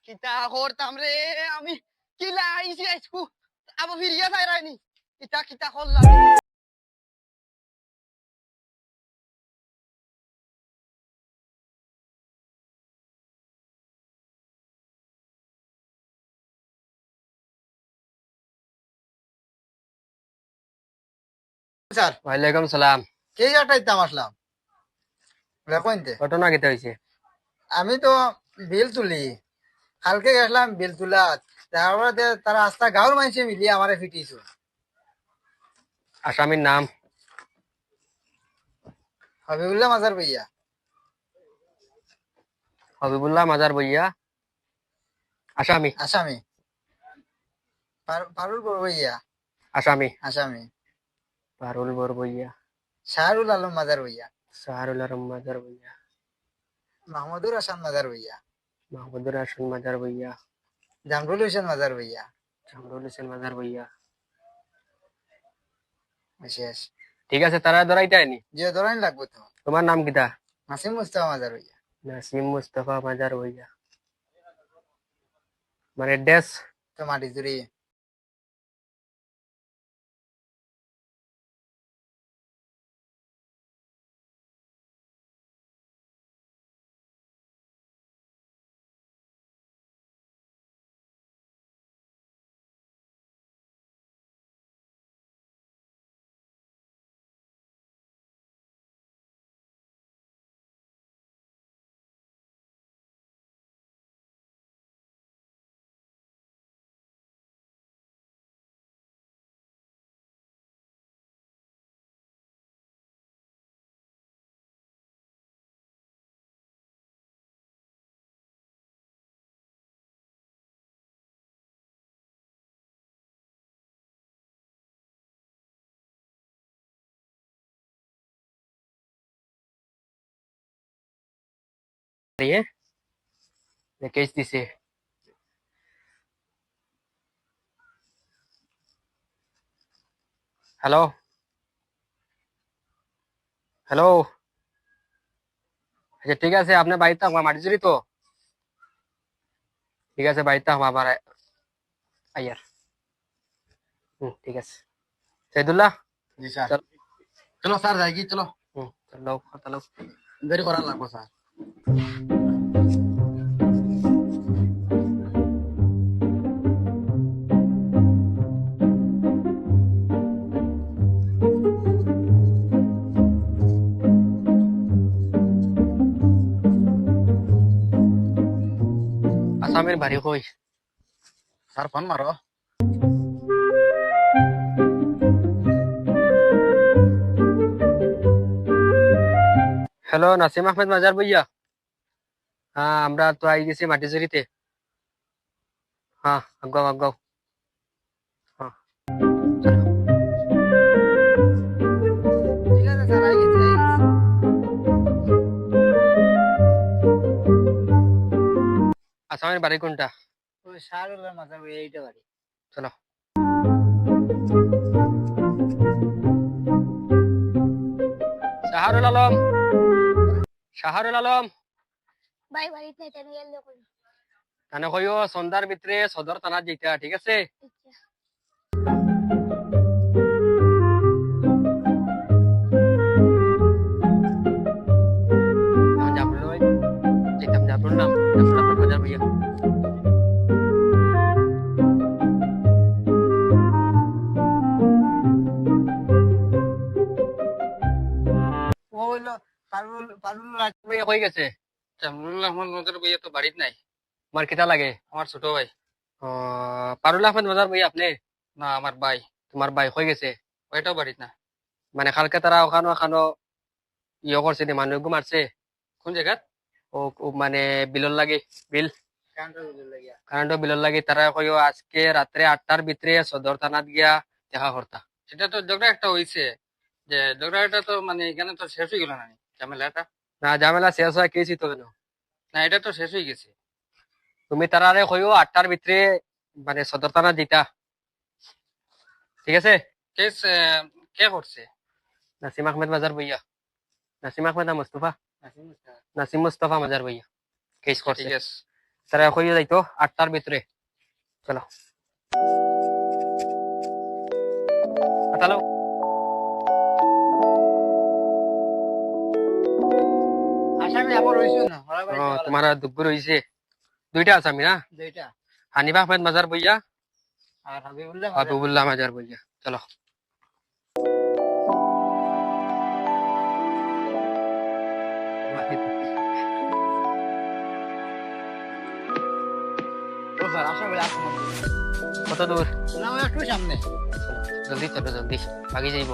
কিতা করতাম রে আমি কি লাইছি আজকু আবার ফিরিয়া যাই রাইনি কিতা কিতা করলাম স্যার ওয়ালাইকুম সালাম। কে আটাইতাম আসলাম কইতে ঘটনা কেটে হয়েছে? আমি তো বিল তুলি কালকে গেছিলাম বিল তুলা তারপরে তারা আস্তা গাঁর মানুষে মিলিয়ে আমারে ফিটিয়েছো আসামির নাম? হবিবুল্লাহ মাজার ভাইয়া হবিবুল্লাহ মাজার বইয়া। আসামি? আসামি পারুল বড় ভাইয়া আসামি আসামি পারুল বর বইয়া। শাহরুল আলম মাজার ভাইয়া সাহারুল আলম মাজার বইয়া। মাহমুদুর হাসান মাজার ভাইয়া মাহমুদুর হাসান মাজার বইয়া। জামরুল হোসেন মাজার ভাইয়া জামরুল হোসেন মাজার বইয়া। শেষ ঠিক আছে, তারা ধরাইতে আইনি। যে ধরাই লাগবো তো তোমার নাম কিতা? নাসিম মুস্তাফা মাজার ভাইয়া নাসিম মুস্তফা মাজার বইয়া। মানে ডেস? তো মাটি জুড়ি কেস দিছে। Hello hello. আচ্ছা ঠিক আছে, আপনার বাড়িতে আমার মাটিজুরি তো? ঠিক আছে, বাড়িতে আমার আইয়ার। ঠিক আছে। সাইদুল্লাহ, জি স্যার চল। চলো স্যার যাই কি চলো চলো কথা লোক। দেরি করার লাগবো স্যার আসামের বাড়ি কই? স্যার ফোন মারো হ্যালো, নাসিম আহমেদ মাজার ভইয়া। হ্যাঁ, আমরা তো আই গেছি মাটিজুরিতে। হ্যাঁ, আগাও আগাও। হ্যাঁ, চলো। ঠিক আছে স্যার আই গেছি আসামের বাড়ি কোনটা? ওই শাহরুল মাজার ভাইয়া এইটা বাড়ি চলো। শাহরুল আলম, শাহরুল আলম, ভাই বাড়িতে এটা নিয়ে এলো কই তানে কইও সন্ধ্যার ভিতরে সদর থানার যেটা, ঠিক আছে? জাফরুল ভাই, যেতাম জাফরুল নাম, জাফরুল আহমেদ মাজার ভইয়া। ও হইলো পারুল পারুল ভইয়া কই গেছে? জামরুল আহমদ মাজার ভাইয়া তো বাড়িত নাই আমার কিতা লাগে? আমার ছোট ভাই পারুল আহমেদ মাজার ভইয়া আপনি? না আমার ভাই তোমার ভাই কই গেছে? ওইটাও বাড়িত না মানে কালকে তারা ওখানো ওখানো ইয়ে করছে নি, মানুষ মারছে। কোন জায়গাত ও মানে বিলর লাগে, বিল কান্ট্রোল লাগিয়া কারেন্ট বিলর লাগে। তারা কইও আজকে রাত্রে 8টার ভিতরে সদর থানাত গিয়া দেখা করতা। সেটা তো ঝগড়া একটা হইছে যে ঝগড়াটা তো মানে এখানে তো শেষ হয়ে গেল না ঝামেলাটা না ঝামেলা শেষ হয় কেছি তো কেন? না এটা তো শেষ হয়ে গেছে তুমি তারারে কইও 8টার ভিতরে মানে সদর থানা দিতা, ঠিক আছে? কেস কে করছে নাসিম আহমেদ মাজার ভইয়া। নাসিম আহমেদ না মুস্তফা? নাসিম মুস্তাফা নাসিম মুস্তফা মাজার ভইয়া কেস আচ্ছা, করছে। ঠিক আছে তারা কইয়া যাইতো 8টার ভিতরে চলো হ্যালো আসামি আমার রইছো না ওরা বাড়ি যাওয়া তোমার দুপুর হইছে দুইটা আসামি না লাগবে। দুইটা হানিফ আহমেদ মাজার বইয়া আর হাবিবুল্লাহ হাবিবুল্লাহ মাজার বইয়া চলো ও স্যার আসামি আসুন কত দূর না ওই একটু সামনে জলদি চলো জলদি আগে যাইব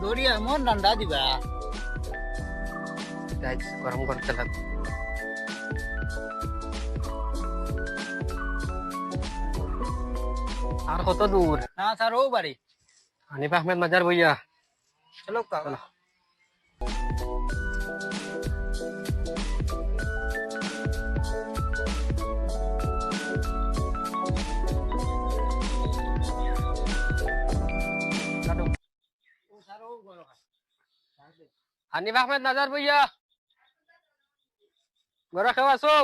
দৌড়িয়া মন ডান্ডা দিবা গরম করতে লাগবে আর কত দূর না স্যার ও বাড়ি হানিফ আহমেদ মাজার বইয়া চলো কাকা ও স্যার ও বড় হানিফ আহমেদ মাজার বইয়া গড় খেও আছো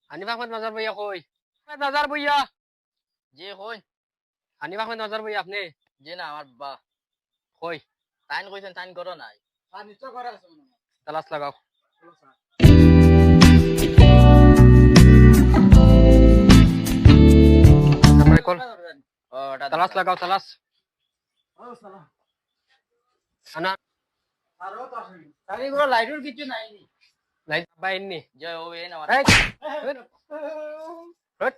হানিফ আহমেদ মাজার বইয়া কই আহমেদ মাজার বইয়া জি কই হানিফ আহমেদ মাজার বইয়া আপনি জি না আমার বা কই টাইন কইছেন টাইন করো নাই আর নিশ্চয় করে আছে মনে হয় তালাশ লাগাও চলো স্যার তারপরে কল ও এটা তালাশ লাগাও তালাশ ও সালাম আনা আর ও তো আসেনি স্যার এগুলো লাইটের কিছু নাই নি লাইট বাইননি যে ও এই না এই হট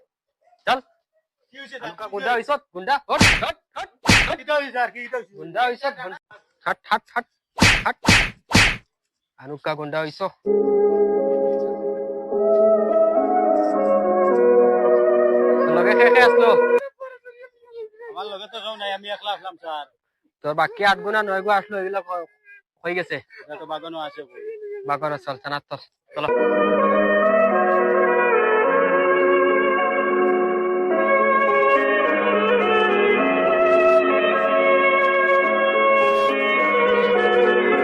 চল কি হইছে আনুকা গুন্ডা হইছত গুন্ডা হট হট হট কি দাও স্যার কি দাও গুন্ডা হইছত হট হট হট হট আনুকা গুন্ডা হইছ লগে খেয়ে আসলো আমার লগে তো কেউ নাই আমি একলা আসলাম স্যার তোর বাকি 8 গুণা 9 গো আসলো এগুলা হয়ে গেছে এটা তো বাগানো আছে বাগর চল থানার চল চলো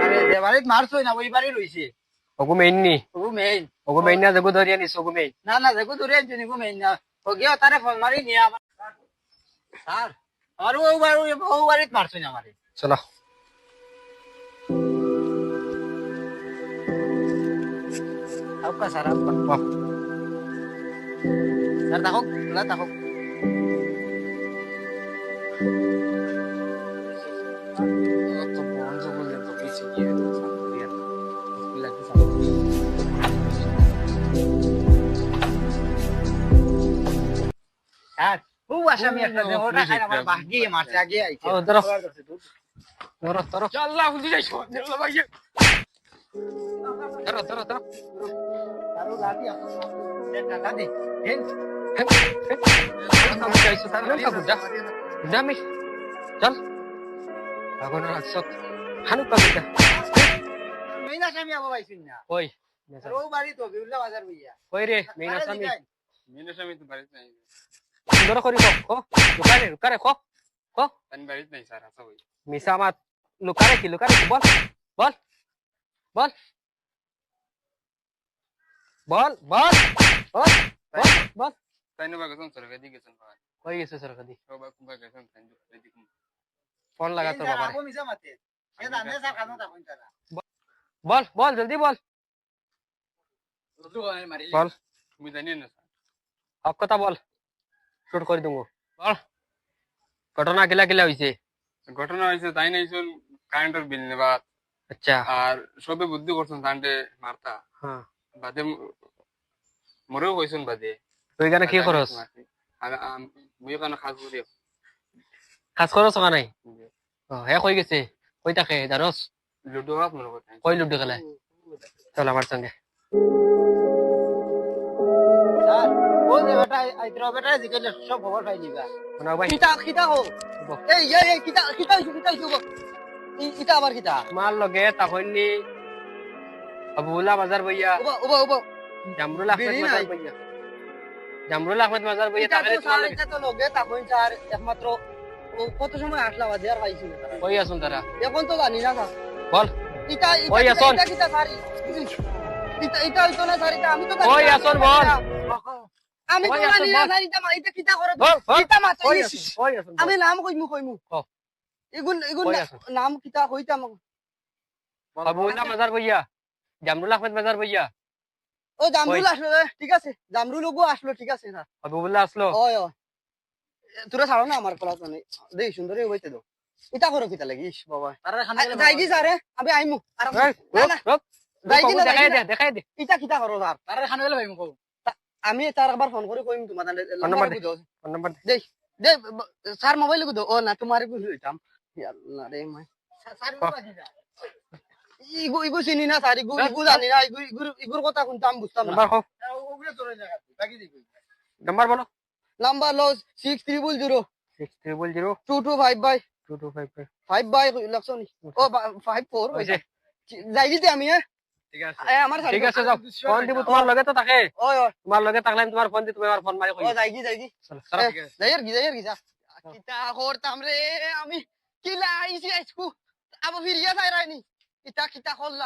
আরে যে বাড়িতে মারছই না ওই বাড়ি রইছে ওগু মেইন নি ও মেইন ওগু মেইন না জগু ধরিয়া নিছ ওগু মেইন না না দেখো দূরে আনছি নিকো মেইন না ও গিয়ে তারে ফোন মারি নিয়ে আমার স্যার আর ও বাড়িতে মারছই না আমারে চলো आपका सर आपका বাহ सर देखो खुला देखो তো বন্ধ বলে তো কিছু গিয়ে তো সামনে লাগতে यार वो आसामी একটা যে ওটা খাই আমার ভাগি মারছে আগে আইছে ও ধরো ধরো ধরো আল্লাহ হুজি যাইছো আল্লাহ ভাই ধরো ধরো ধরো তারও লাঠি আছে যে টাকা দে হেন আমি যাইছো তার হালকা গুডা দামি চল আগো না সত হানুকা গুডা মেইন আসামি আবো পাইছিন না ওই ও বাড়ি তো বিউলা বাজার হইয়া ওই রে মেইন আসামি মেন আসামি তো বাড়িতে নাই সুন্দর করি কো লুকারে লুকারে কো কো তানি বাড়িতে নাই স্যার আসা হই মিসা মাত লুকারে কি বল বল বল বল বল বল বল বল তাইনো বা গেছেন সরকার দি গেছেন ভাই কই গেছে সরকারি সবাই কুবা গেছেন তাইনো রেডি কুম ফোন লাগা তোর বাবারে আপো মিছা মাতে এ জানে স্যার কানো তা কইতা না বল বল জলদি বল রুদু আই মারি বল তুমি জানি না স্যার সব কথা বল শুট করে দেবো বল ঘটনা কিলা কিলা হইছে ঘটনা হইছে তাই নাইছুন কারেন্টের বিল নেবা আচ্ছা আর সবে বুদ্ধি করছেন তান্তে মারতা হ্যাঁ বাদে মরেও কইছুন বাদে ওইখানে কি খরচ মুই কানে খাস করি খাস খরচ হোৱা নাই হে কই গেছে কই থাকে জানোস লুডো হাত মনে করতে কই লুডো খেলায় চল আমার সঙ্গে স্যার ও যে বেটা আইত্রা বেটা জিকেলে সব খবর পাই দিবা শোনা ভাই কিতা কিতা হো এই এই কিতা কিতা হইছো কিতা আবার কিতা তোমার লগে তখননি আবুল্লাহ বাজার বইয়া ওবা ওবা ওবা জামরুল আহমেদ বিড়ি মাজার নাই। বইয়া জামরুল আহমেদ মাজার বইয়া এটা তাহলে তো তোমার স্যার লগে এটা তো লগে তখন স্যার একমাত্র ও কত সময় আসলা বাজে আর পাইছিল কই আছুন তারা এখন তো জানি না স্যার বল কিতা ওই আসুন। কিতা স্যার এটা হইতো না স্যার, এটা আমি তো কই আসন বল। আমি তো কই আসন জানি না বল। স্যার, এটা কিতা করে বল, বল। কিতা মাত্র কই আসন, কই আসন বল। আমি নাম কইমু ক। এগুন এগুন কই আছো? নাম কিতা কইতাম হাবিবুল্লাহ মাজার ভইয়া, জামরুল আহমেদ মাজার ভইয়া, ও জামরুল আসলো ঠিক আছে, জামরুল ওগো আসলো ঠিক আছে স্যার। হাবিবুল্লাহ আসলো। ওই ও তোরা ছাড়ো না আমার ক্লাস মানে দেই সুন্দরই হইতে দাও, এটা করো কিতা লাগিস বাবা যাই কি স্যার আমি আইমু আর এই, না রুক, না রুক। যাই কি না, যাই দেখাই কি দে, না। দেখাই দে। এটা কিতা করো স্যার, তারা খান গেলে ভাই মুখ আমি তার একবার ফোন করে কইম তোমার ফোন নাম্বার দে, ফোন নাম্বার দে। দেই দে স্যার মোবাইল কো দাও, ও না তোমার কো লইতাম আল্লাহ রে মাই ইগু ইগু চিনি না স্যার, ইগু ইগু জানি না, ইগু ইগুর ইগুর কথা শুনতাম বুঝতাম না। নাম্বার কও, ওগুলো তোর জায়গা বাকি দিবি নাম্বার বলো। নাম্বার লস 6000 600 2255 2255 5 বাই লাগছো নি ও 54 হইছে। যাই দিতে আমি ঠিক আছে আমার ঠিক আছে যাও, ফোন দিব তোমার লগে তো থাকে, ওই ওই তোমার লগে থাকলে আমি তোমার ফোন দি, তুমি আমার ফোন মারি কই। ও যাই কি চলো, চলো। যাই আর কি যা কিতা করতাম রে আমি, কিলা আইছি আইছকু আবার ফিরিয়া যাই রাইনি কিতা কিতা করলা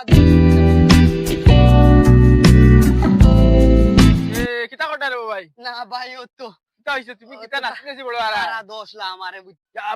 এ কিতা করতে রে ভাই না ভাই ও তো কিতা হইছে তুমি কিতা নাচনেছি বড় আর সারা 10 লা আমারে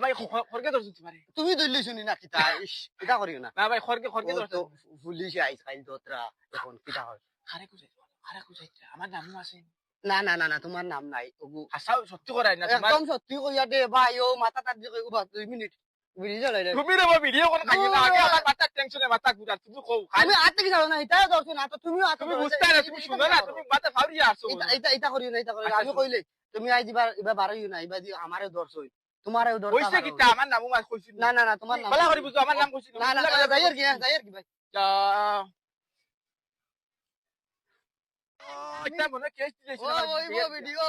ভাই খরকে ধরছ তোমারে তুমি দইলি শুনি না কিতা ইস কিতা করিও না না ভাই খরকে ও ধরছ তো পুলিশ আইছ খাইল দতরা এখন কিতা হয় খারে কুজাই আমার নামও আছে না না না না তোমার নাম নাই ওগু হাসাও সত্যি করাই না তোমার একদম সত্যি কইয়া দে ভাই ও মাথা তার দিকে উবা 2 মিনিট বিড়ি জ্বালাই রে তুমি রে ভিডিও কোন খাই না আগে আমার মাথা টেনশনে মাথা ঘুরা তুমি কও আমি আতে কি জানো না এটা দর্শ না তো তুমিও আতে তুমি বুঝতে না তুমি শুনো না তুমি মাথা ফাউরিয়া আসছো এটা এটা এটা করিও না, এটা করিও না। আমি কইলে তুমি আই দিবা এবার বারইও না, এবার দি আমারে দর্শ হই তোমারও দর্শ কইছে কিতা আমার নামও মাছ কইছি না না না তোমার নাম বলা করি বুঝো আমার নাম কইছি না না যাই আর কি ভাই এটা মনে কেস দিয়েছিল ও ওই ভিডিও